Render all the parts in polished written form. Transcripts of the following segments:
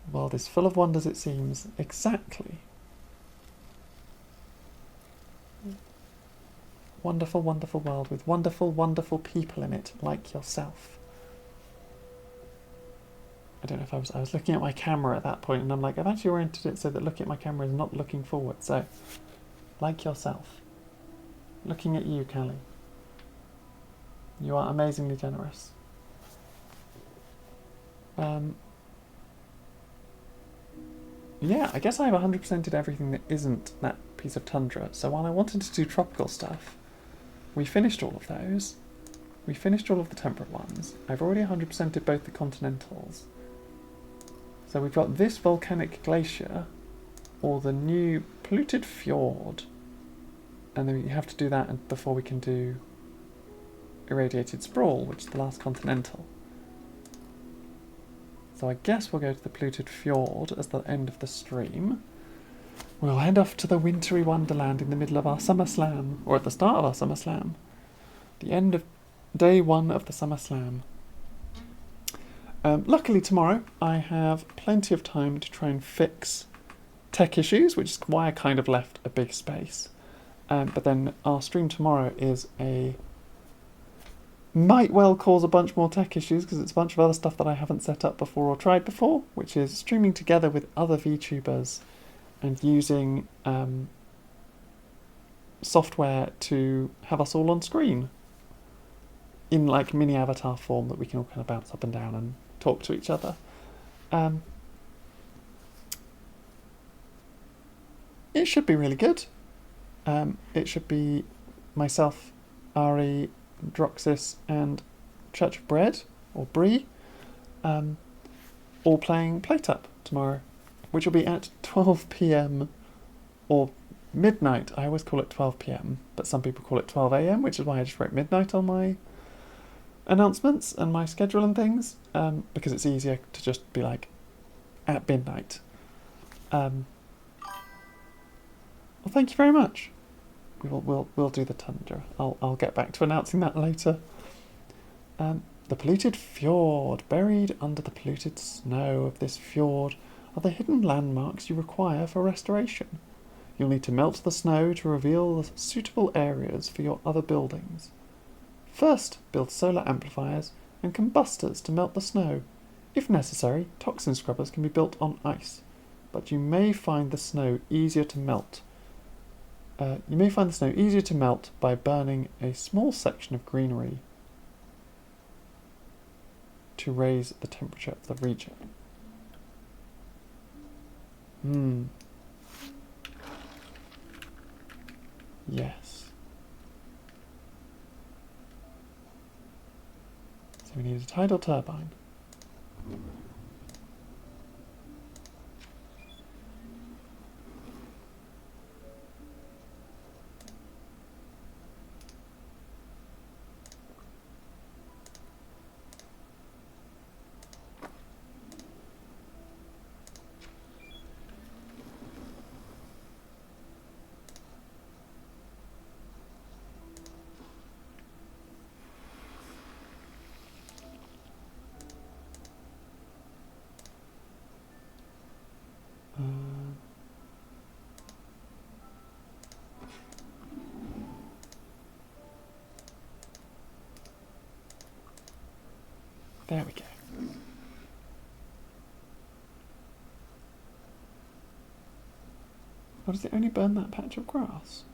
The world is full of wonders, it seems. Exactly. Wonderful, wonderful world with wonderful, wonderful people in it, like yourself. I don't know if I was looking at my camera at that point, and I'm like, I've actually oriented it so that looking at my camera is not looking forward. So, like yourself. Looking at you, Callie. You are amazingly generous. Yeah, I guess I've 100%ed everything that isn't that piece of tundra. So while I wanted to do tropical stuff, we finished all of those. We finished all of the temperate ones. I've already 100%ed both the continentals. So we've got this volcanic glacier, or the new polluted fjord. And then you have to do that before we can do irradiated sprawl, which is the last continental. So I guess we'll go to the polluted fjord as the end of the stream. We'll head off to the wintry wonderland in the middle of our summer slam, or at the start of our summer slam. The end of day 1 of the summer slam. Luckily tomorrow I have plenty of time to try and fix tech issues, which is why I kind of left a big space. But then our stream tomorrow might well cause a bunch more tech issues because it's a bunch of other stuff that I haven't set up before or tried before, which is streaming together with other VTubers and using software to have us all on screen in like mini avatar form that we can all kind of bounce up and down and talk to each other. It should be really good. It should be myself, Ari, Droxis and Church of Bread, or Brie, all playing PlayTap tomorrow, which will be at 12 p.m. or midnight. I always call it 12 p.m, but some people call it 12 a.m, which is why I just wrote midnight on my announcements and my schedule and things, because it's easier to just be like, at midnight. Well, thank you very much. We'll do the tundra. I'll get back to announcing that later. The polluted fjord. Buried under the polluted snow of this fjord are the hidden landmarks you require for restoration. You'll need to melt the snow to reveal the suitable areas for your other buildings. First, build solar amplifiers and combustors to melt the snow. If necessary, toxin scrubbers can be built on ice, but you may find the snow easier to melt. By burning a small section of greenery to raise the temperature of the region. Yes. So we need a tidal turbine. There we go. Or does it only burn that patch of grass?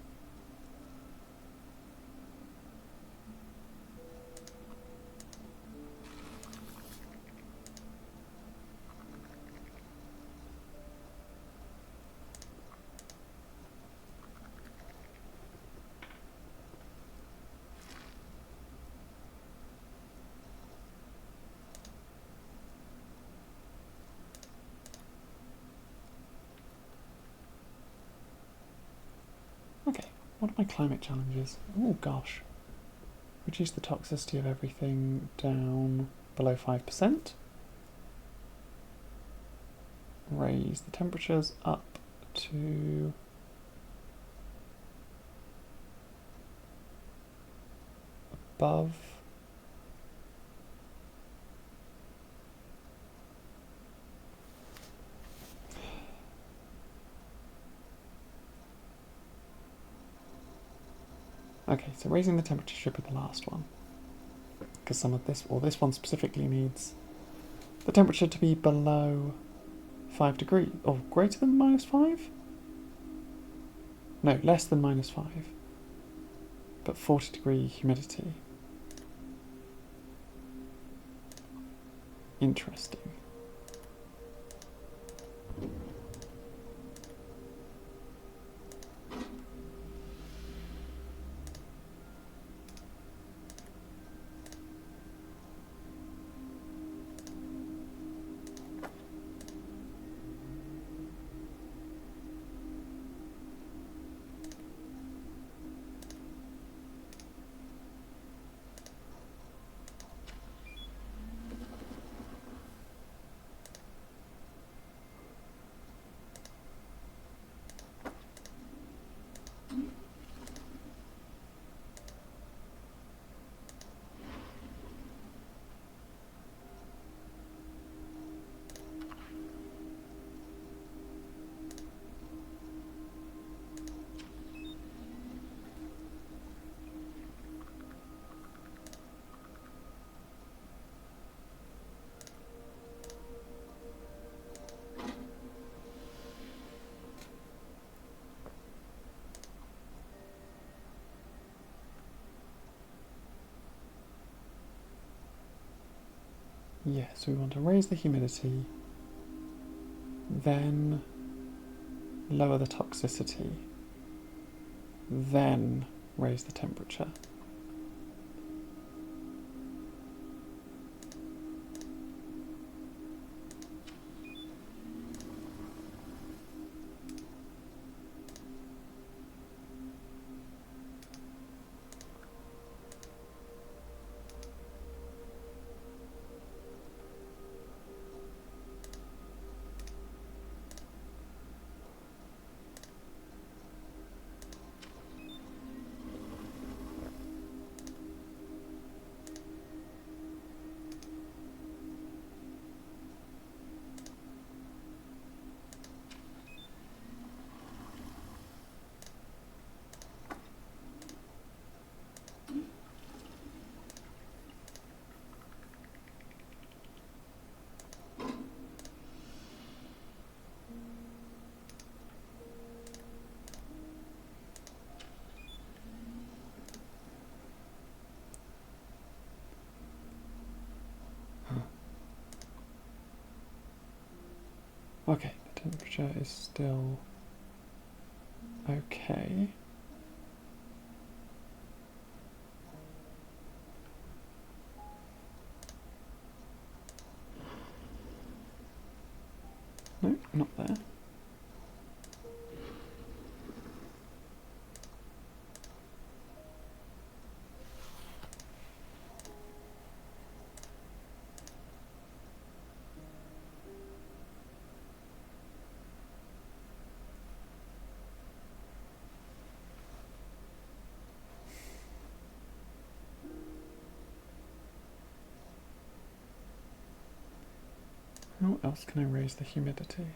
Okay, what are my climate challenges? Oh gosh. Reduce the toxicity of everything down below 5%. Raise the temperatures up to above Okay, so raising the temperature should be the last one. Because some of this, or this one specifically needs the temperature to be below 5 degrees, or greater than -5? No, less than -5. But 40-degree humidity. Interesting. Yeah, so we want to raise the humidity, then lower the toxicity, then raise the temperature. Okay, the temperature is still okay. No, not there. How else can I raise the humidity?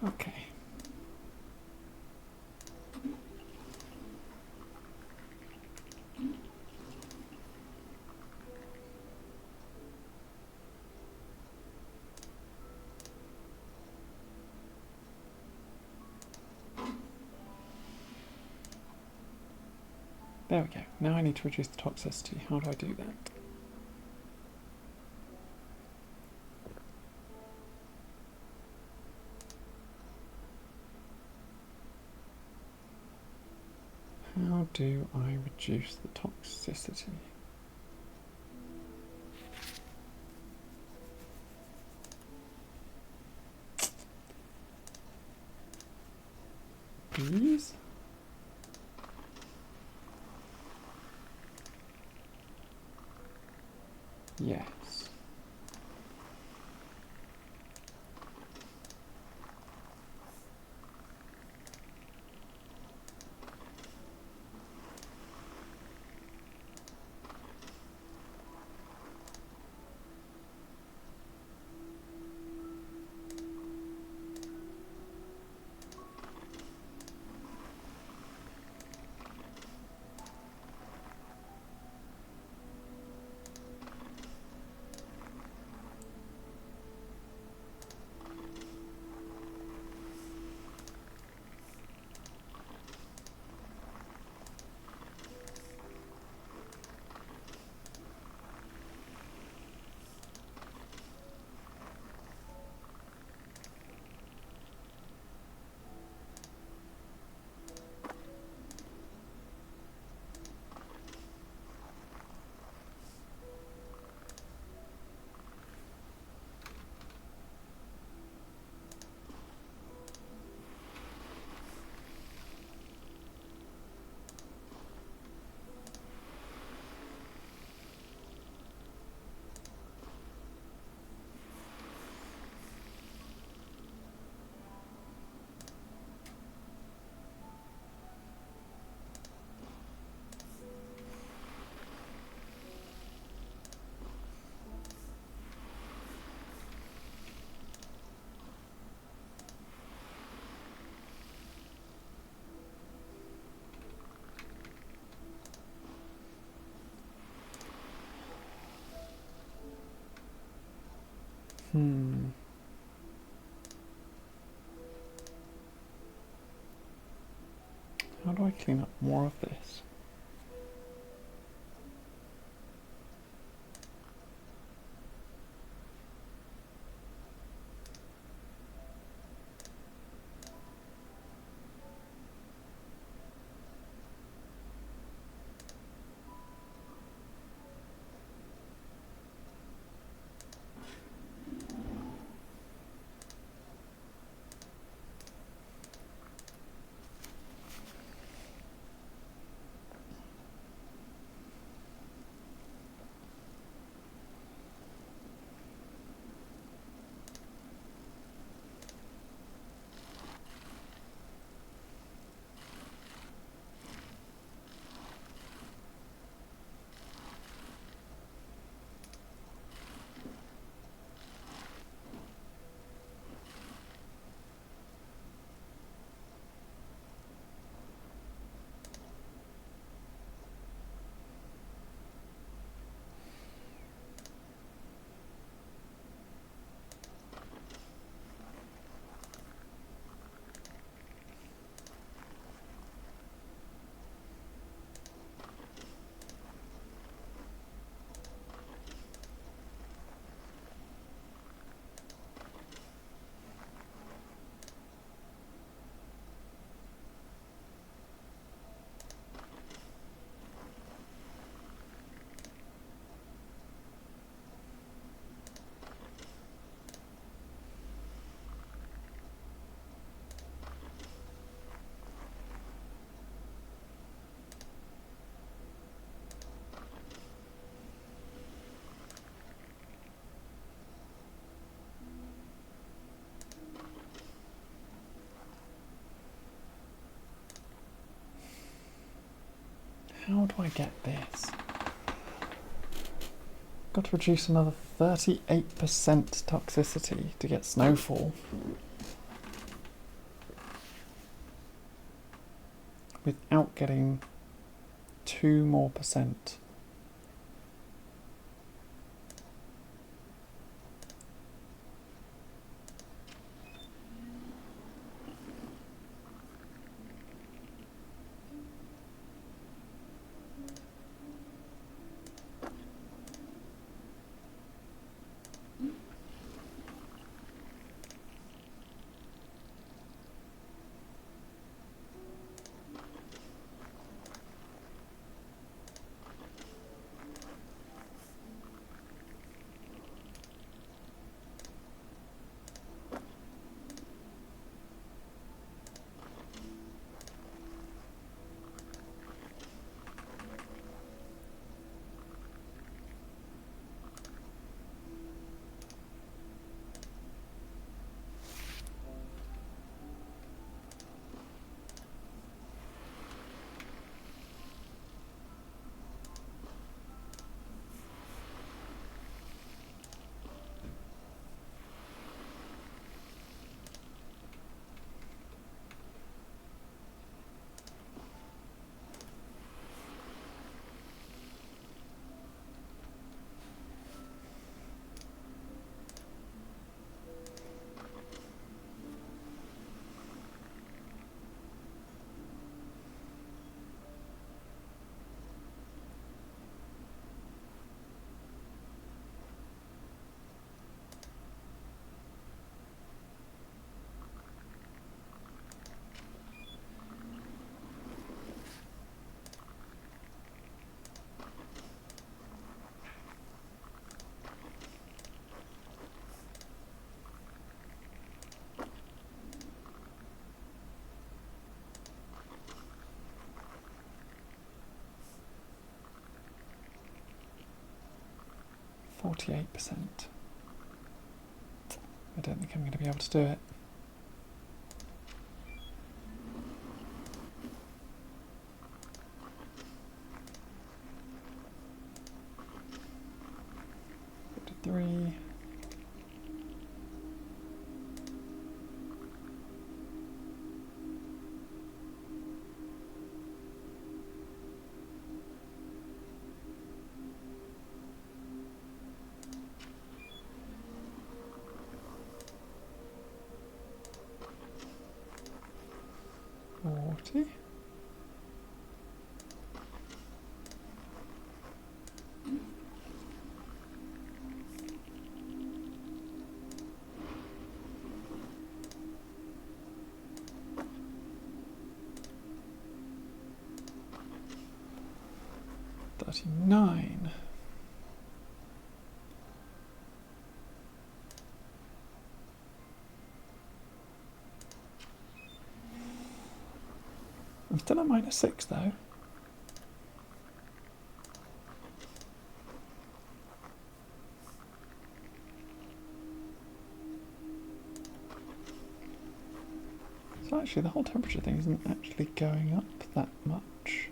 Okay. There we go. Now I need to reduce the toxicity. How do I do that? How do I reduce the toxicity? Please? Yes. How do I clean up more of this? How do I get this? Got to reduce another 38% toxicity to get snowfall. without getting 2% more. 48%. I don't think I'm going to be able to do it. Three. $40. $39. I'm still at -6 though. So actually the whole temperature thing isn't actually going up that much.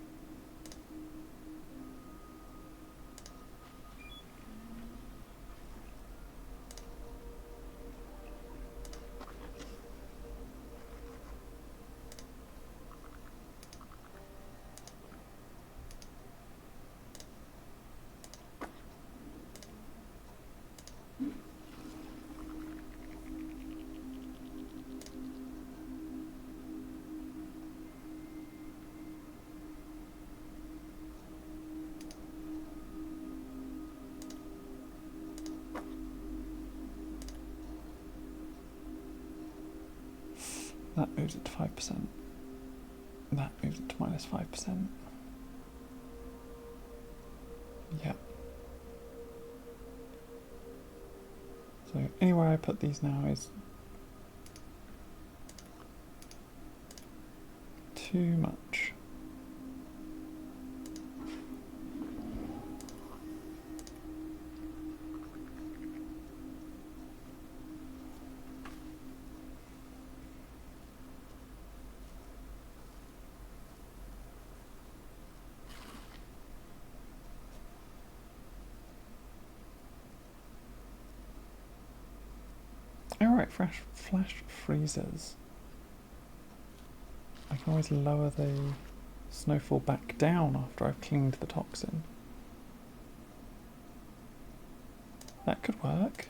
That moves it to 5%. That moves it to -5%. Yep. So anywhere I put these now is too much. Alright, flash freezers. I can always lower the snowfall back down after I've cleaned the toxin. That could work.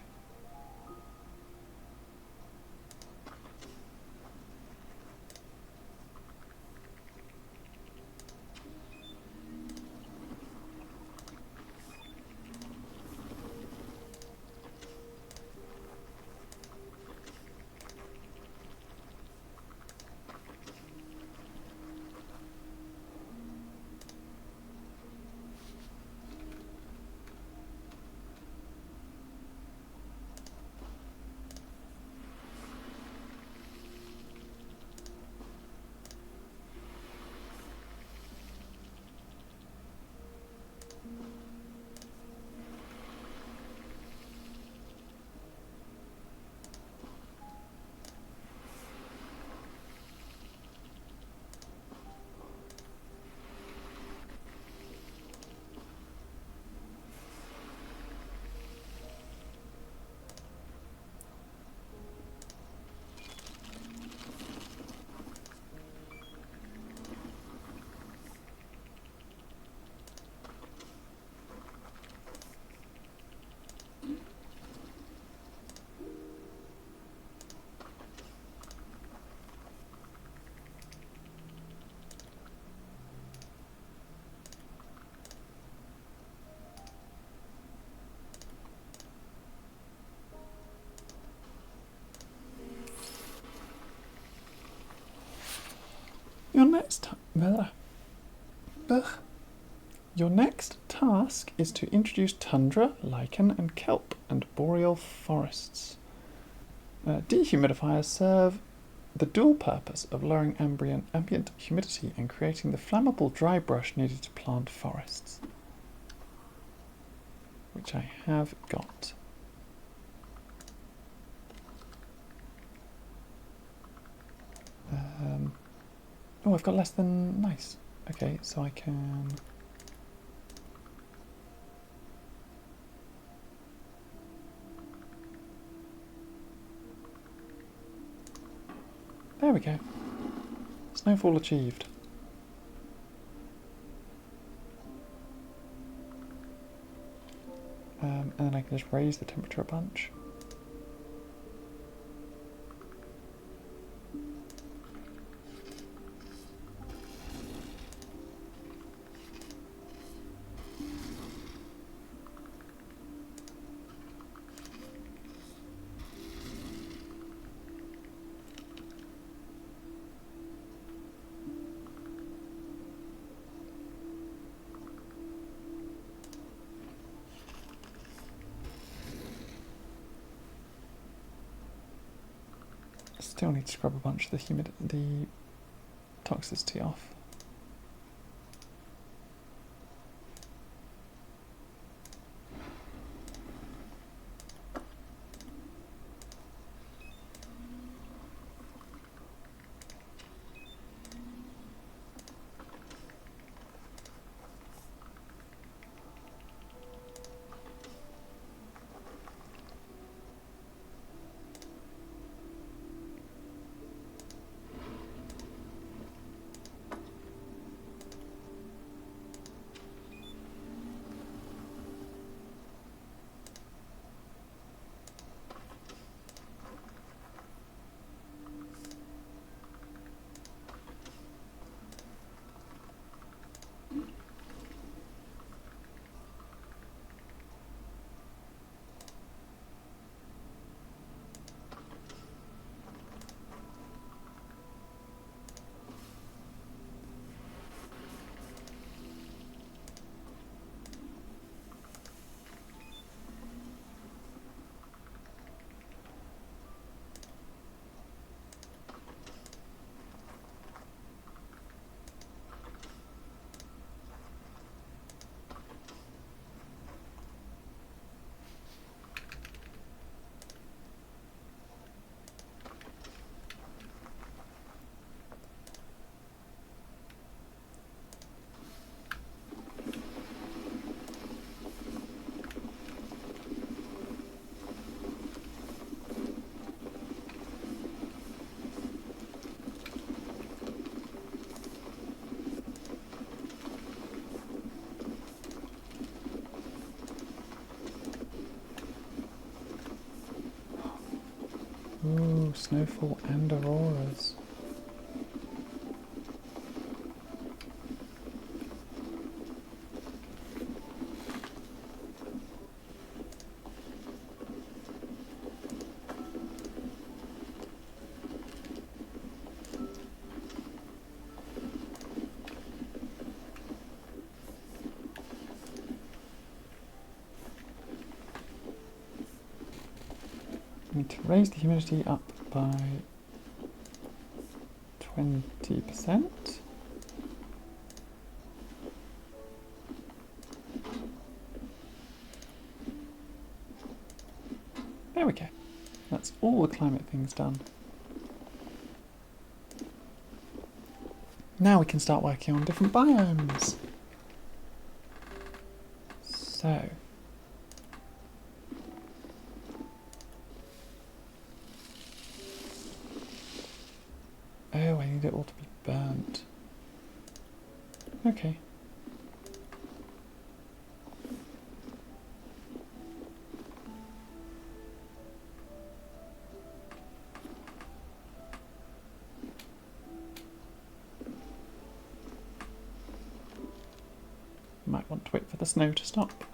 Your next task is to introduce tundra, lichen and kelp and boreal forests. Dehumidifiers serve the dual purpose of lowering ambient humidity and creating the flammable dry brush needed to plant forests, which I have got. Oh, I've got less than... nice. Okay, so I can... There we go. Snowfall achieved. And then I can just raise the temperature a bunch. Still need to scrub a bunch of the toxicity off. snowfall and auroras. I need to raise the humidity up by 20%. There we go. That's all the climate things done. Now we can start working on different biomes. So, oh, I need it all to be burnt. Okay. Might want to wait for the snow to stop.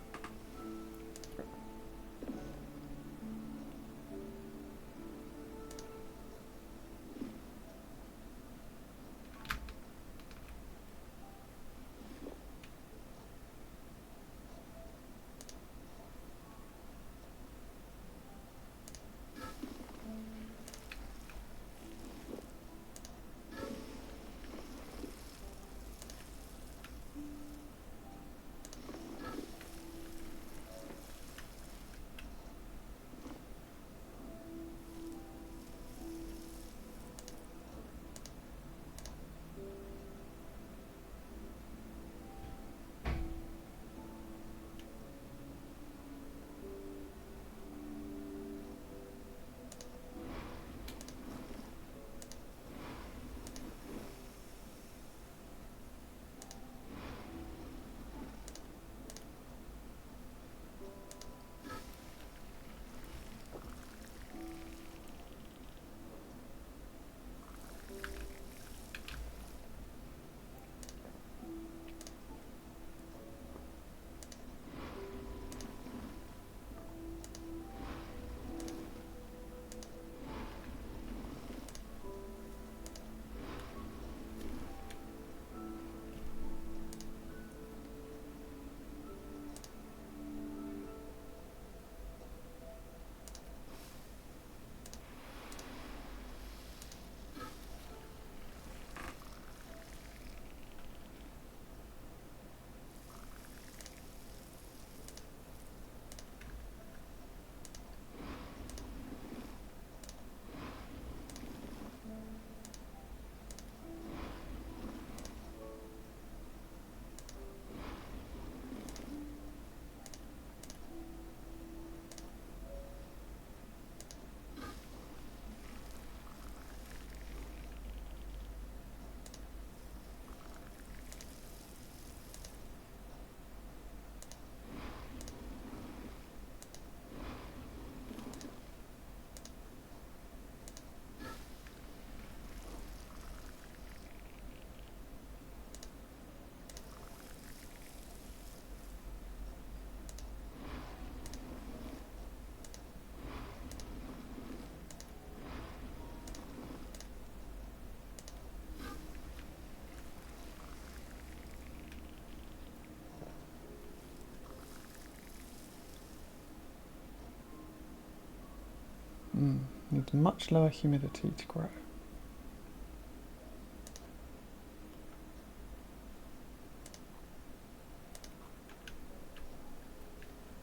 Needs much lower humidity to grow.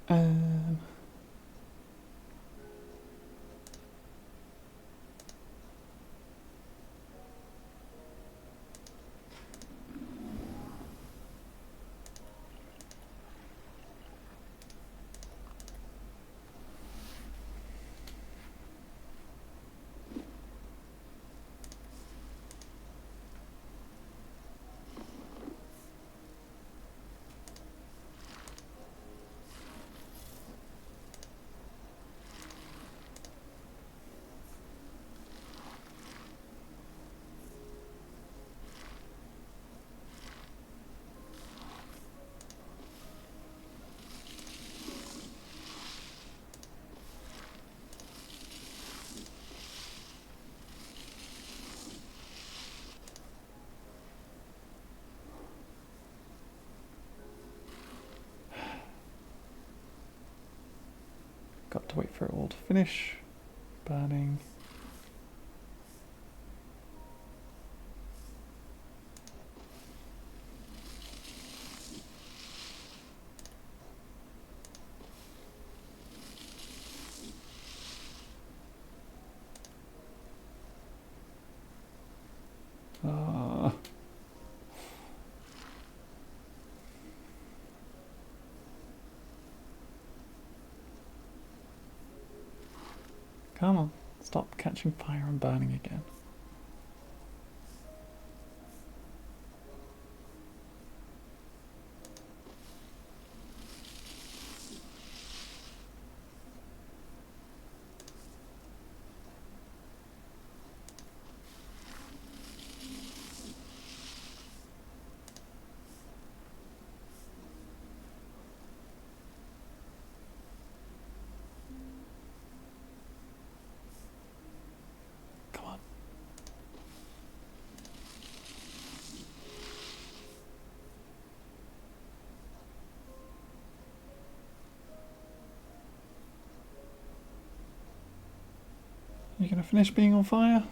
Um, got to wait for it all to finish burning. Come on, stop catching fire and burning again. You gonna finish being on fire?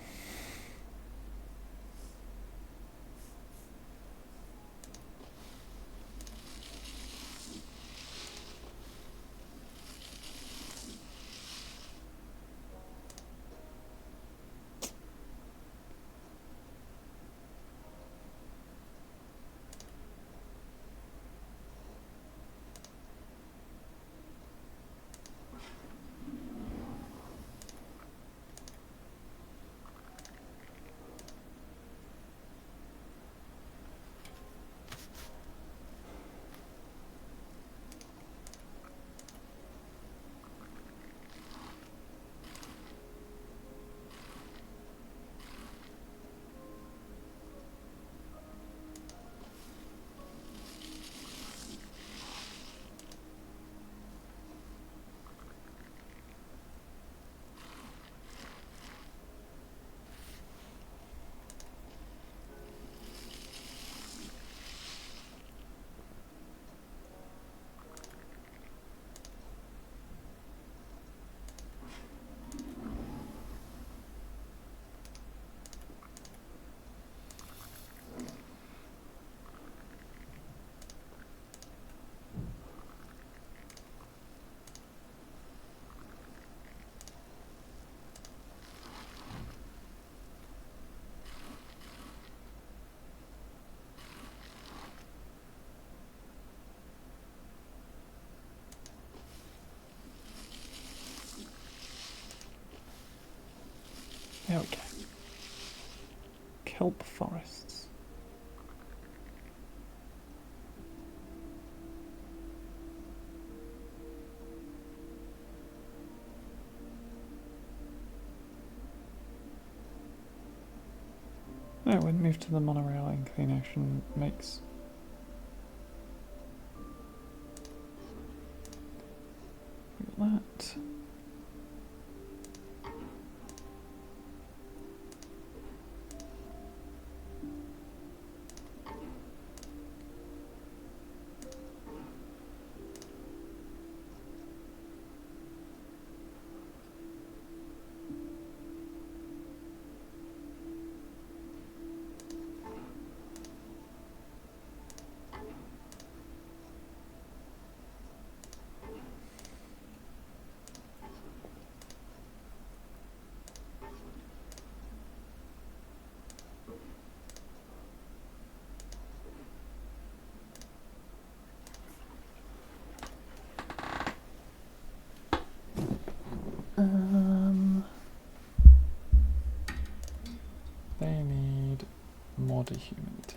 There we go. Kelp forests. No, when moved to the monorail in clean ocean makes that. They need more dehumidity.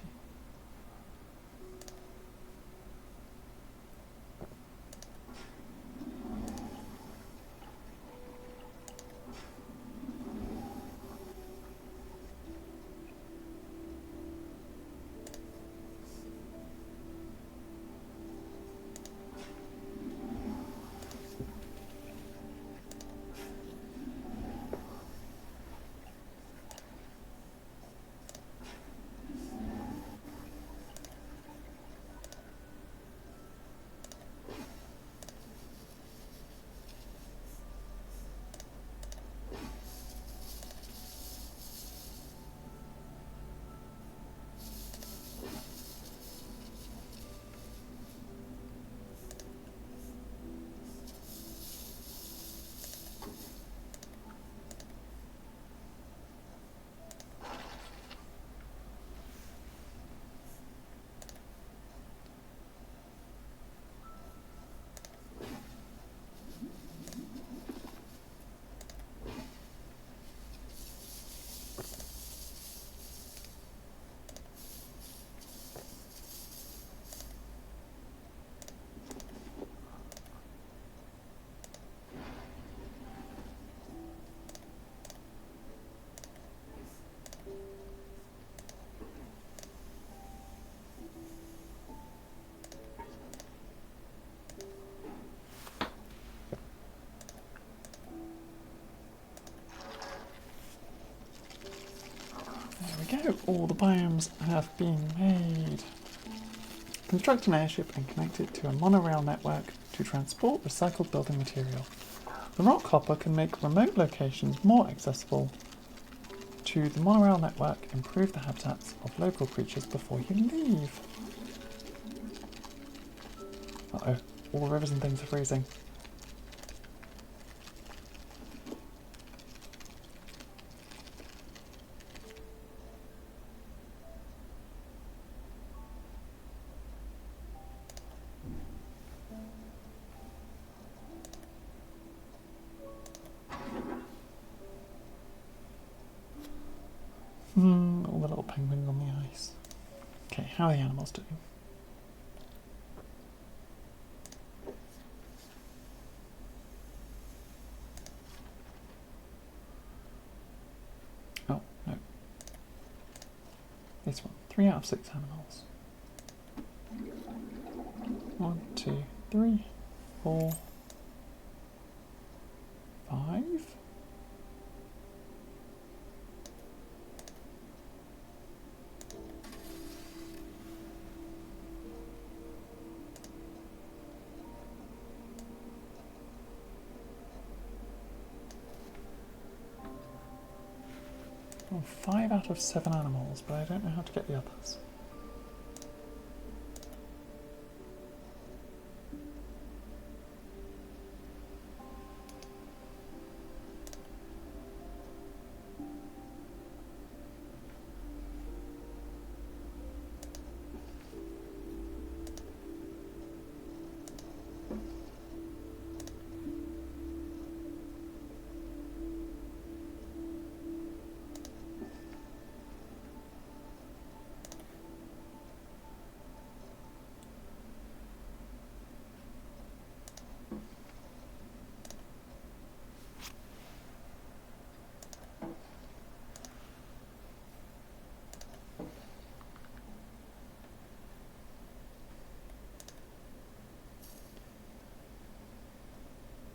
All the biomes have been made. Construct an airship and connect it to a monorail network to transport recycled building material. The rock hopper can make remote locations more accessible to the monorail network, improve the habitats of local creatures before you leave. Uh-oh, all the rivers and things are freezing. All the little penguins on the ice. Okay, how are the animals doing? Oh, no. This one. 3 out of 6 animals. 1, 2, 3, 4, 5. Oh, 5 out of 7 animals, but I don't know how to get the others.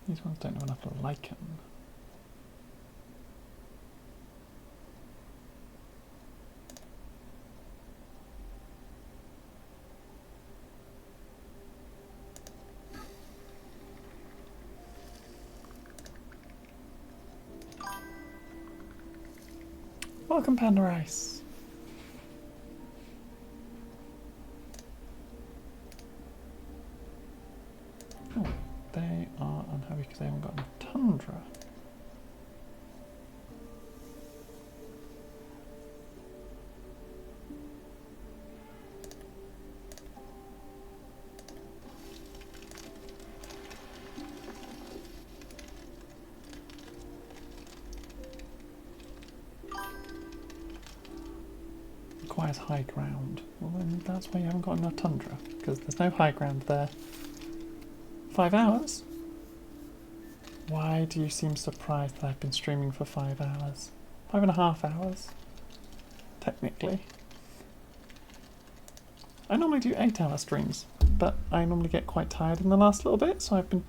These ones don't have enough lichen. Welcome, Panda Rice. Oh, they are unhappy because they haven't got enough tundra. Requires high ground. Well, then that's why you haven't got enough tundra, because there's no high ground there. 5 hours? Why do you seem surprised that I've been streaming for 5 hours? 5.5 hours, technically. I normally do 8-hour streams, but I normally get quite tired in the last little bit, so I've been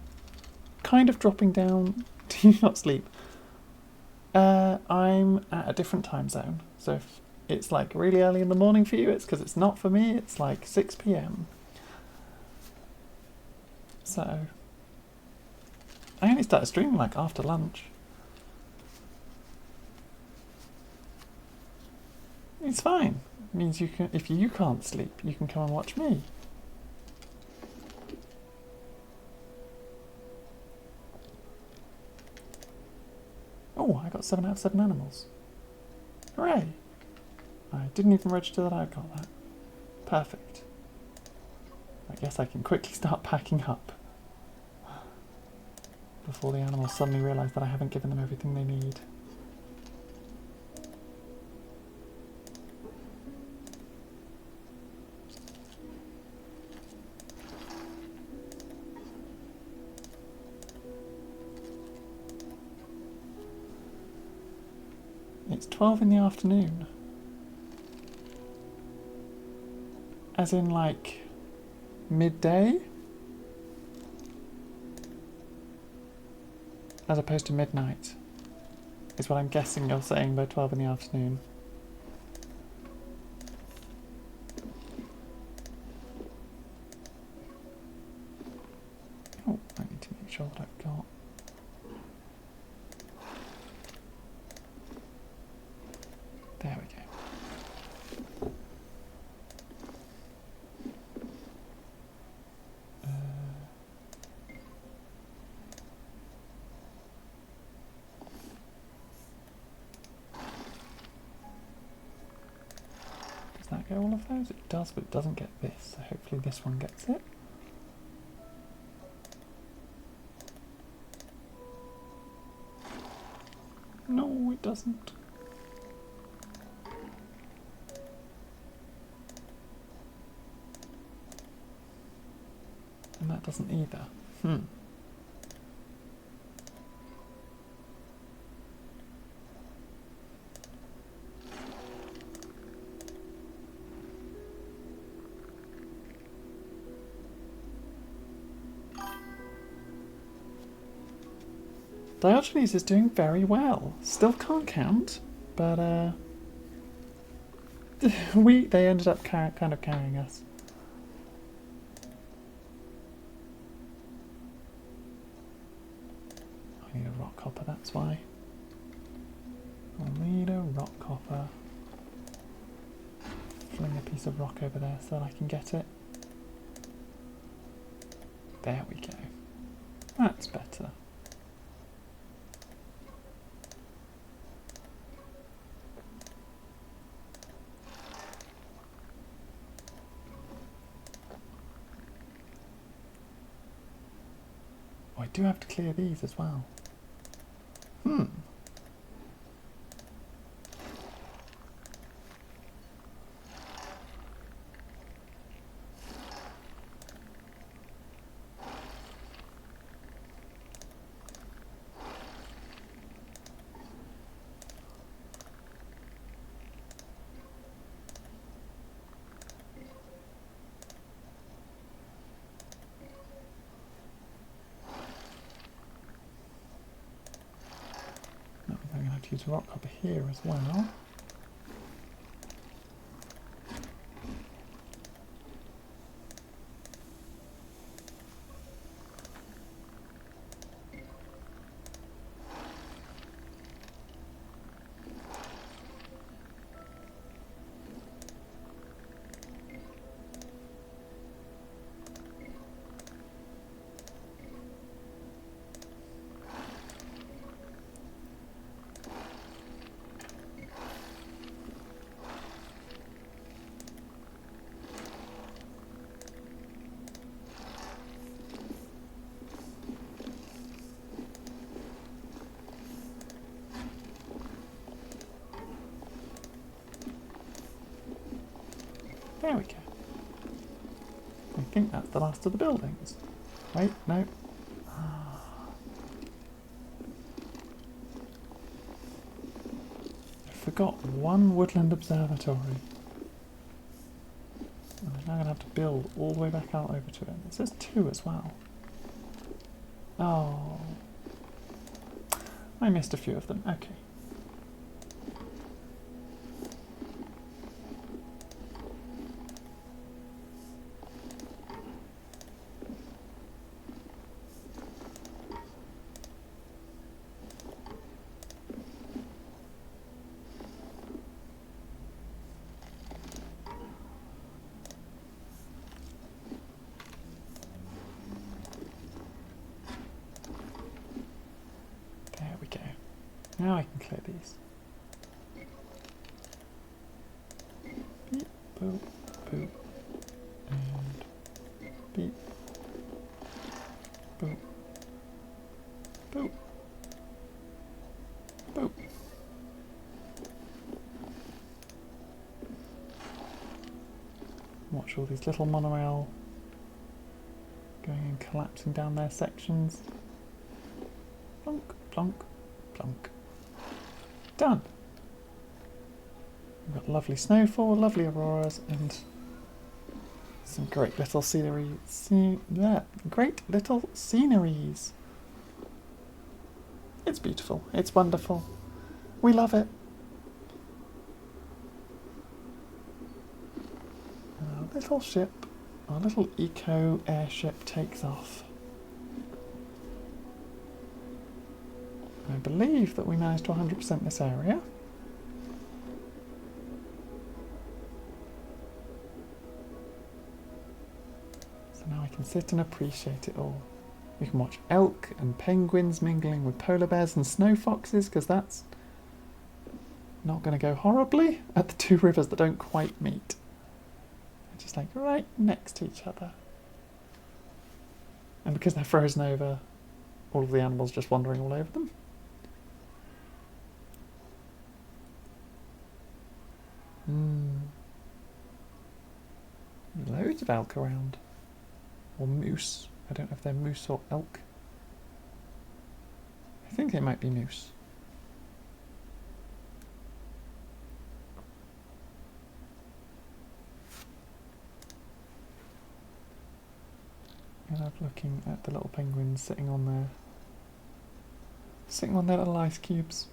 kind of dropping down. Do you not sleep? I'm at a different time zone, so if it's like really early in the morning for you, it's because it's not for me. It's like 6 p.m. So I only started streaming like after lunch. It's fine. It means you can, if you can't sleep, you can come and watch me. Oh, I got 7 out of 7 animals. Hooray! I didn't even register that I got that. Perfect. I guess I can quickly start packing up before the animals suddenly realise that I haven't given them everything they need. It's 12 in the afternoon. As in, like, midday? As opposed to midnight, is what I'm guessing you're saying by 12 in the afternoon. Oh, I need to make sure that I've got... There we go. Does that get all of those? It does, but it doesn't get this, so hopefully this one gets it. No, it doesn't. And that doesn't either. Diogenes is doing very well. Still can't count, but they ended up kind of carrying us. I need a rock hopper, that's why. I'll need a rock hopper. Fling a piece of rock over there so that I can get it. There we go. That's better. Oh, I do have to clear these as well. I'm going to have to use a rock hopper here as well. There we go. I think that's the last of the buildings. Wait, no. I forgot one woodland observatory. And I'm now going to have to build all the way back out over to it. It says 2 as well. Oh. I missed a few of them. Okay. Now I can clear these. Beep, boop, boop, and beep, boop, boop, boop. Watch all these little monorail going and collapsing down their sections. Plonk, plonk, plonk. Done. We've got lovely snowfall, lovely auroras, and some great little scenery. Great little sceneries. It's beautiful. It's wonderful. We love it. And our little ship, our little eco airship takes off. I believe that we managed to 100% this area. So now I can sit and appreciate it all. We can watch elk and penguins mingling with polar bears and snow foxes, because that's not going to go horribly at the two rivers that don't quite meet. They're just like right next to each other. And because they're frozen over, all of the animals just wandering all over them. Loads of elk around. Or moose. I don't know if they're moose or elk. I think they might be moose. I love looking at the little penguins sitting on their little ice cubes.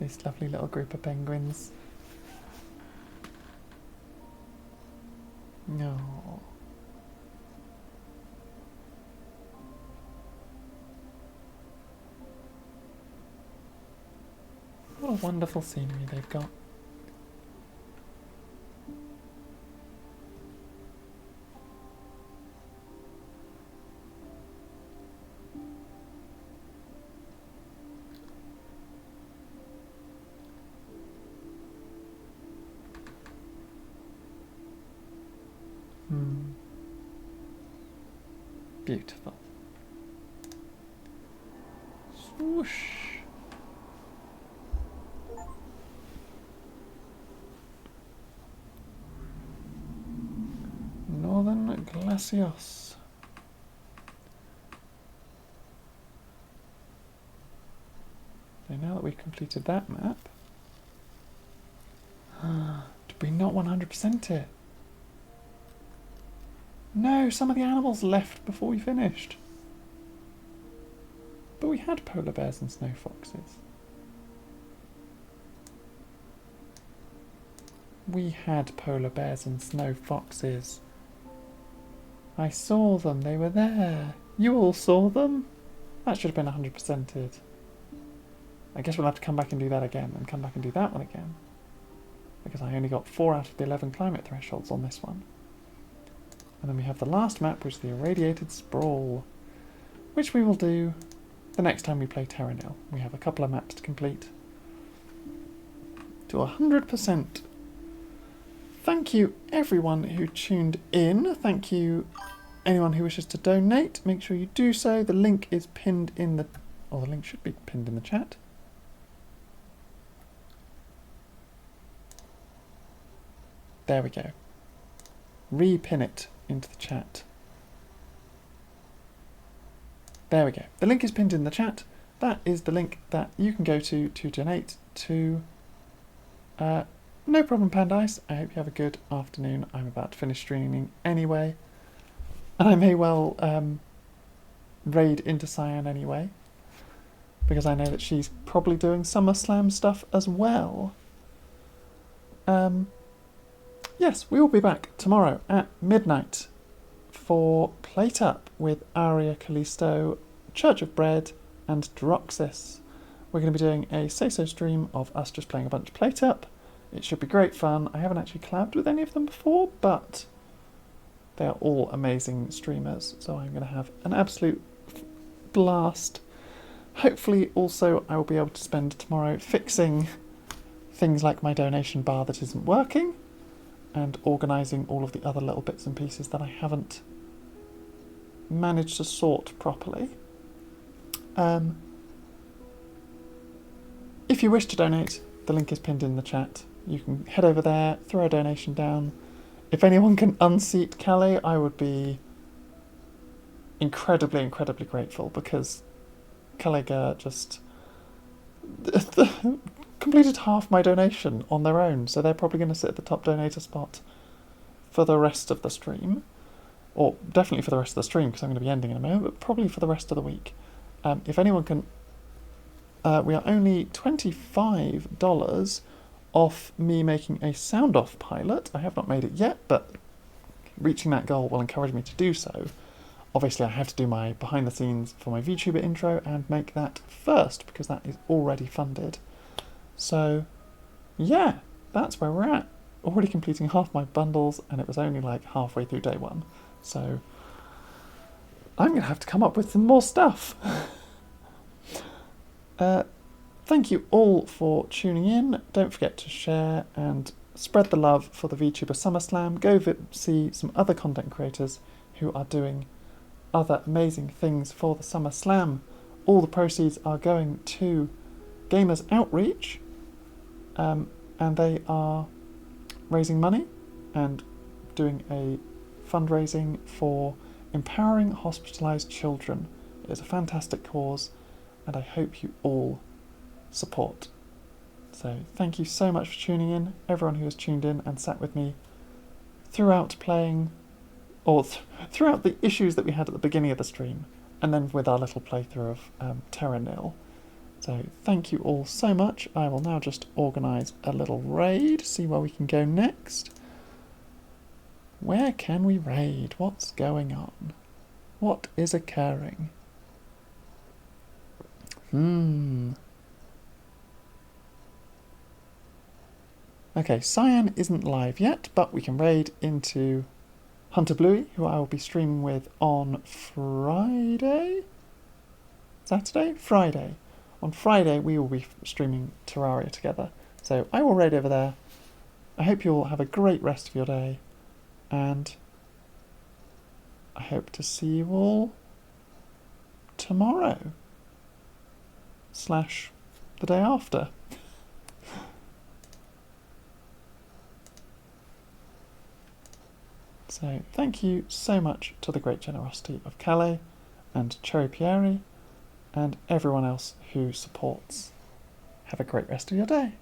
This lovely little group of penguins. No. What a wonderful scenery they've got. Beautiful. Swoosh. Northern Glacios. So now that we've completed that map, did we not 100% it? No, some of the animals left before we finished. But we had polar bears and snow foxes. We had polar bears and snow foxes. I saw them, they were there. You all saw them? That should have been 100%ed. I guess we'll have to come back and do that again, and come back and do that one again. Because I only got 4 out of the 11 climate thresholds on this one. And then we have the last map, which is the Irradiated Sprawl, which we will do the next time we play Terra Nil. We have a couple of maps to complete to 100%. Thank you everyone who tuned in. Thank you anyone who wishes to donate. Make sure you do so. The link is pinned in the... or the link should be pinned in the chat. There we go. Repin it into the chat. There we go. The link is pinned in the chat. That is the link that you can go to donate to No Problem Pandice. I hope you have a good afternoon. I'm about to finish streaming anyway. And I may well raid into Cyan anyway, because I know that she's probably doing SummerSlam stuff as well. Yes, we will be back tomorrow at midnight for Plate Up with Aria Callisto, Church of Bread, and Droxus. We're going to be doing a say-so stream of us just playing a bunch of Plate Up. It should be great fun. I haven't actually collabed with any of them before, but they are all amazing streamers, so I'm going to have an absolute blast. Hopefully also I will be able to spend tomorrow fixing things like my donation bar that isn't working, and organising all of the other little bits and pieces that I haven't managed to sort properly. If you wish to donate, the link is pinned in the chat. You can head over there, throw a donation down. If anyone can unseat Calais, I would be incredibly, incredibly grateful, because Calais just completed half my donation on their own, so they're probably going to sit at the top donator spot for the rest of the stream, or definitely for the rest of the stream, because I'm going to be ending in a moment, but probably for the rest of the week. If anyone can, we are only $25 off me making a sound off pilot. I have not made it yet, but reaching that goal will encourage me to do so. Obviously, I have to do my behind the scenes for my Vtuber intro and make that first, because that is already funded. So, yeah, that's where we're at. Already completing half my bundles, and it was only like halfway through day one. So, I'm going to have to come up with some more stuff. Thank you all for tuning in. Don't forget to share and spread the love for the Vtuber SummerSlam. Go see some other content creators who are doing other amazing things for the SummerSlam. All the proceeds are going to Gamers Outreach, and they are raising money and doing a fundraising for empowering hospitalised children. It is a fantastic cause, and I hope you all support. So thank you so much for tuning in, everyone who has tuned in and sat with me throughout playing, or throughout the issues that we had at the beginning of the stream, and then with our little playthrough of Terra Nil. So thank you all so much. I will now just organise a little raid, see where we can go next. Where can we raid? What's going on? What is occurring? Okay, Cyan isn't live yet, but we can raid into Hunter Bluey, who I will be streaming with on Friday? Saturday? Friday. On Friday, we will be streaming Terraria together. So I will raid over there. I hope you all have a great rest of your day, and I hope to see you all tomorrow / the day after. So thank you so much to the great generosity of Calais and Cherry Pieri and everyone else who supports. Have a great rest of your day.